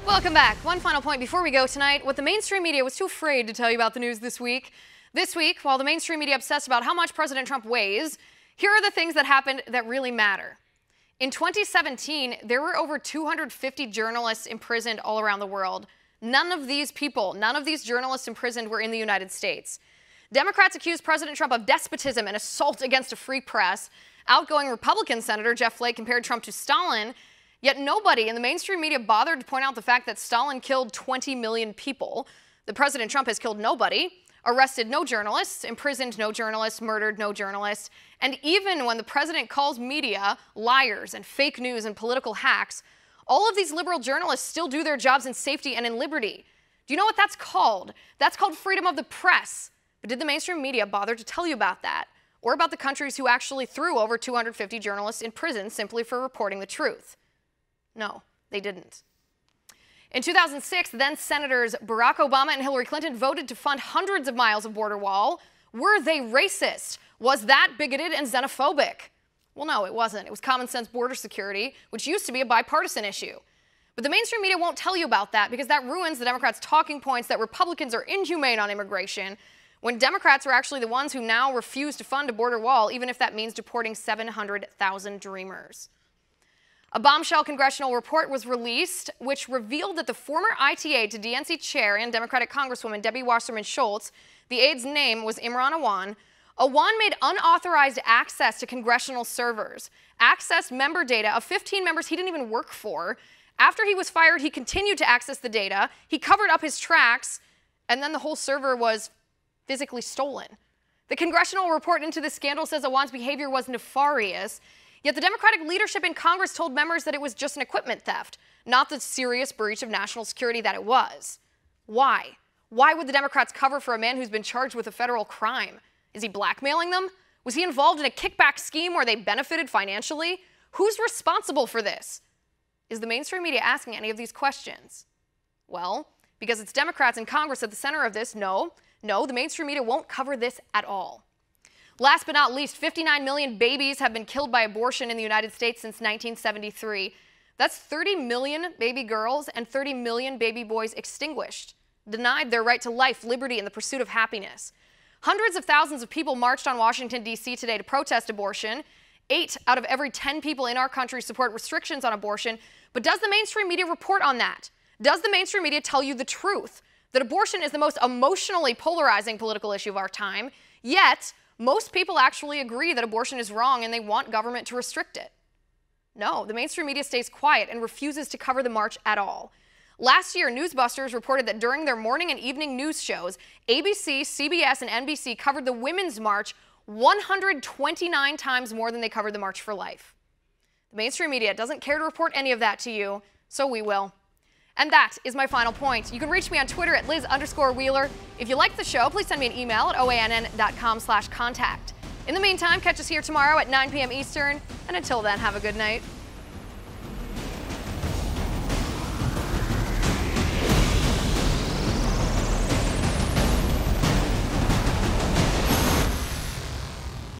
Welcome back. One final point before we go tonight. What the mainstream media was too afraid to tell you about the news this week. This week, while the mainstream media obsessed about how much President Trump weighs, here are the things that happened that really matter. In 2017, there were over 250 journalists imprisoned all around the world. None of these journalists imprisoned were in the United States. Democrats accused President Trump of despotism and assault against a free press. Outgoing Republican Senator Jeff Flake compared Trump to Stalin. Yet nobody in the mainstream media bothered to point out the fact that Stalin killed 20 million people, that President Trump has killed nobody, arrested no journalists, imprisoned no journalists, murdered no journalists, and even when the president calls media liars and fake news and political hacks, all of these liberal journalists still do their jobs in safety and in liberty. Do you know what that's called? That's called freedom of the press. But did the mainstream media bother to tell you about that? Or about the countries who actually threw over 250 journalists in prison simply for reporting the truth? No, they didn't. In 2006, then-Senators Barack Obama and Hillary Clinton voted to fund hundreds of miles of border wall. Were they racist? Was that bigoted and xenophobic? Well, no, it wasn't. It was common sense border security, which used to be a bipartisan issue. But the mainstream media won't tell you about that because that ruins the Democrats' talking points that Republicans are inhumane on immigration, when Democrats are actually the ones who now refuse to fund a border wall, even if that means deporting 700,000 dreamers. A bombshell congressional report was released, which revealed that the former ITA to DNC chair and Democratic Congresswoman Debbie Wasserman Schultz, the aide's name was Imran Awan. Awan made unauthorized access to congressional servers, accessed member data of 15 members he didn't even work for. After he was fired, he continued to access the data. He covered up his tracks, and then the whole server was physically stolen. The congressional report into this scandal says Awan's behavior was nefarious. Yet the Democratic leadership in Congress told members that it was just an equipment theft, not the serious breach of national security that it was. Why? Why would the Democrats cover for a man who's been charged with a federal crime? Is he blackmailing them? Was he involved in a kickback scheme where they benefited financially? Who's responsible for this? Is the mainstream media asking any of these questions? Well, because it's Democrats in Congress at the center of this, no, the mainstream media won't cover this at all. Last but not least, 59 million babies have been killed by abortion in the United States since 1973. That's 30 million baby girls and 30 million baby boys extinguished, denied their right to life, liberty, and the pursuit of happiness. Hundreds of thousands of people marched on Washington, D.C. today to protest abortion. 8 out of every 10 people in our country support restrictions on abortion. But does the mainstream media report on that? Does the mainstream media tell you the truth? That abortion is the most emotionally polarizing political issue of our time, yet most people actually agree that abortion is wrong and they want government to restrict it. No, the mainstream media stays quiet and refuses to cover the march at all. Last year, Newsbusters reported that during their morning and evening news shows, ABC, CBS, and NBC covered the Women's March 129 times more than they covered the March for Life. The mainstream media doesn't care to report any of that to you, so we will. And that is my final point. You can reach me on Twitter at Liz_Wheeler. If you like the show, please send me an email at oann.com/contact. In the meantime, catch us here tomorrow at 9 p.m. Eastern. And until then, have a good night.